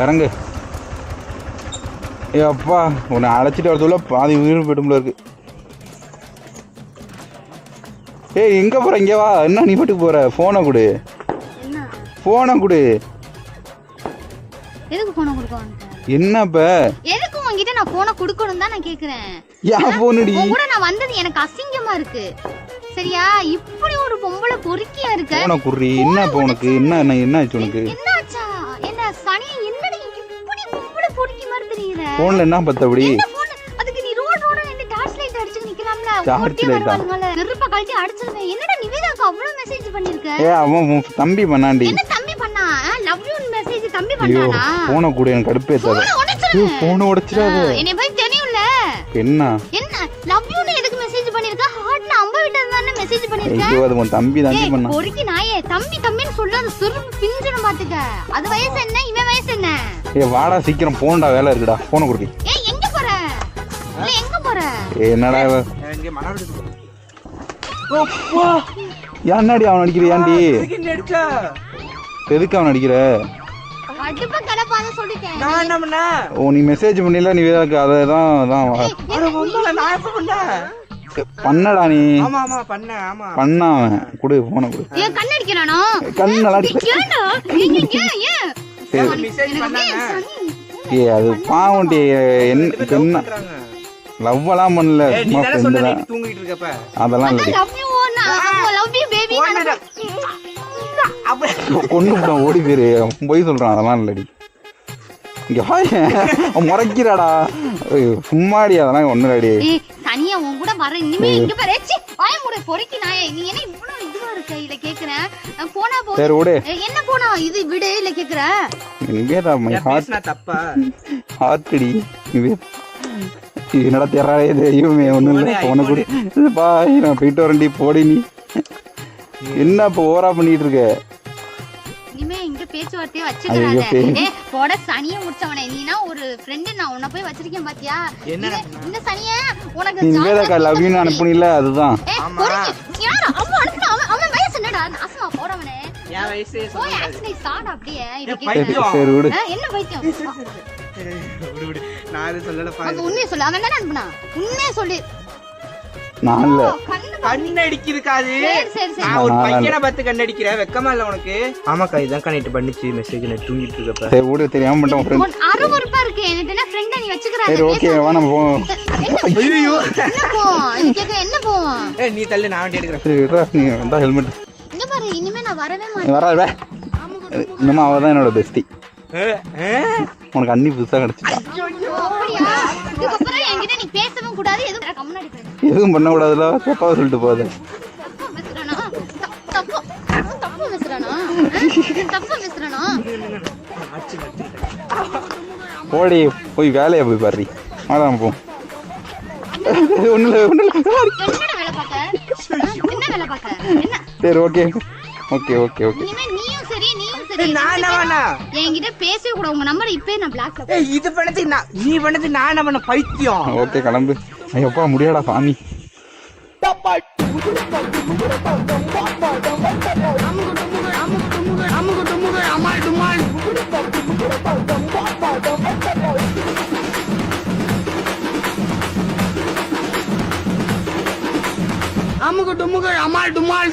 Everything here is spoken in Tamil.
இறங்கு. ஏ அப்பா, உன்னை அழைச்சிட்டு வரதுக்குள்ள பாதி உயிர் போய்டும்ல இருக்கு. ஏய் எங்கே போகிற? இங்கே வா. என்ன நீ பாட்டுக்கு போகிற? ஃபோனை கொடு. ஃபோனை கொடு. எதுக்கு ஃபோனை கொடுக்க? என்ன இப்போ எதுக்கு உங்ககிட்ட நான் ஃபோனை கொடுக்கணும் தான் நான் கேட்குறேன். ஏன் ஃபோனுடி? கூட நான் வந்தது எனக்கு அசிங்கமா இருக்கு. சரியா? இப்படி ஒரு பொம்பளை பொறுக்கியா இருக்க. ஃபோனை குடுறி. என்ன இப்போ உனக்கு? என்ன ஆச்சு உனக்கு? என்னாச்சா? என்ன சனி என்னடி இப்படி பொம்பளை பொறுக்கி மாதிரி தெரியுற? ஃபோன்ல என்ன பத்தபடி? அதுக்கு நீ ரோட இந்த டார்ச் லைட் அடிச்சு நிக்கலாம்ல. டார்ச் லைட்டா? நெருப்ப கழட்டி அடிச்சிருவேன். என்னடா நிவேதாக்கு அவ்வளவு மெசேஜ் பண்ணிருக்க? ஏ அவன் தம்பி பண்ணாண்டி. என்ன தம்பி பண்ணா? லவ் யூ மெசேஜ் தம்பி பண்ணானா? ஃபோனை கூட எனக்கு கடுப்பேத்தாத. ஃபோனை உடைச்சிராத. என்னை பத்தி தெரியும்ல. என்ன லவ் யூ எதுக்கு மெசேஜ் பண்ணிருக்க? ஹார்ட் நான் அம்ப விட்டது தானே மெசேஜ் பண்ணிருக்க. ஐயோ அது உன் தம்பி தான் பண்ணா. பொறுக்கி நாயே. தம்பின்னு சொல்ல அந்த சுருப்பு பிஞ்சிரும் பாத்துக்க. அது வயசு என்ன? இவன் வயசு என்ன? ஏய் வாடா சீக்கிரம் போண்டா, வேலை இருக்குடா. ஃபோனை குடுடி. ஏய் எங்க போற? இல்ல எங்க போற? என்னடா இங்க மனவருக்கு அப்பா யான்னாடி அவன் அடிக்கிற? ஏன்டி எதுக்கு அவன் அடிக்கிற? அடுப்ப கலப்பாத சொல்லிட்டேன். நான் என்ன பண்ண? ஓ நீ மெசேஜ் பண்ணல நீ வேறக்கு அததான் நான் எப்ப பண்ணேன்? பண்ணடா நீ. ஆமா ஆமா பண்ணேன். ஆமா பண்ணா அவன். குடு போன குடு. ஏன் கண்ண அடிக்கறானோ? கண்ணல அடி. ஏன்டா? ஏன் மெசேஜ் பண்ணானே. ஏய் அது பாவண்டி. என்ன லவ்லாம் பண்ணல. நீ தான சொன்ன நீ தூங்கிட்டு இருக்கப்ப. அதெல்லாம் இல்ல. Love you baby. கொண்டு போய் ஓடி போயிரு. போய் சொல்றான். அதெல்லாம் இல்லடி. இங்க முறைக்கிறாடா சும்மாடி. அதெல்லாம் ஒண்ணு இல்லடி. தனியா உன் கூட வர இனிமே இங்க பாரு. வாய மூட பொறுக்கி நாயே. நீ என்ன இவ்வளவு இதுவா இருக்க? இல்ல கேக்குறேன். போனா போ. சரி ஓடு. என்ன போனா? இது விடு. இல்ல கேக்குற. Nivetha my heart. பேசினா தப்பா? ஹார்ட்டி நிவேதா. என்னடா தெரியறாயே தெய்வமே. ஒண்ணும் இல்ல. போன குடி. பாய் நான் போயிட்டு வரேன்டி. போடி நீ. என்ன இப்ப ஓவரா பண்ணிட்டு இருக்க? இனிமே இங்க பேச்சுவார்த்தையே வச்சுக்கறானே. போட சனிய முடிச்சவனே. நீனா ஒரு ஃப்ரெண்ட். நான் உன்ன போய் வச்சிருக்கேன் பாத்தியா? இந்த சனிய உனக்கு நிவேதா லவ் யூ அனுப்புனில அதுதான். யார் அவன் அனுப்புனா? அவன் வயசு என்னடா? நாசமா போறவனே. என் வயசே போய் ஆக்சுவலி சாட் அப்படியே. சரி விடு. என்ன பைத்தியம்? விடு விடு. நான் அது சொல்லல பாரு. அது உண்மையை சொல்லு. அவன் என்ன அனுப்புனா? உண்மையை சொல்லு. நான் இல்ல. கண்ணடிக்கிருக்காது. நான் ஒரு பையனை பார்த்து கண்ணடிக்கிறேன். வெக்கமா இல்ல உனக்கு? ஆமாக்கா இதான் கனெக்ட் பண்ணிச்சு மெசேஜ். நான் தூங்கிட்டு இருக்கப்ப. சரி ஓடு. தெரியாம பண்ணிட்டோம் ஃப்ரெண்ட். அருவருப்பா இருக்கு. எனக்கு என்ன ஃப்ரெண்ட் நீ வச்சுக்கற? சரி ஓகே வா நம்ம போவோம். ஐயோ என்ன போ? நீ கேக்க என்ன போ? ஏய் நீ தள்ளு. நான் வண்டி எடுக்கறேன். சரி விட்றா. நீ வந்தா ஹெல்மெட். இங்க பாரு. இனிமே நான் வரவே நீ வராத வே. இன்னும் அவ தான் என்னோட பெஸ்டி. உனக்கு அண்ணி புதுசா கிடைச்சிட்டா. அப்படியா? இதுக்கப்புறம் என்கிட்ட நீ பேசவும் கூடாது. எதுவும் கம்முனாடி பேசு. எதுவும் பண்ண கூடாதுல. தப்பா சொல்லிட்டு போகுது. போடி போய் வேலையை போய் பாரு. அதான் போ. சரி ஓகே ஓகே ஓகே ஓகே. என்கிட்ட பேசவே கூட. உங்க நம்பர் இப்பே நான் பிளாக்ல. ஏய் இது பண்ணது நீ பண்ணது நான் என்ன பண்ண பைத்தியம். ஓகே கிளம்பு. ஐயோப்பா முடியாடா சாமி. அமுகு டுமுகு அமால் டுமால்.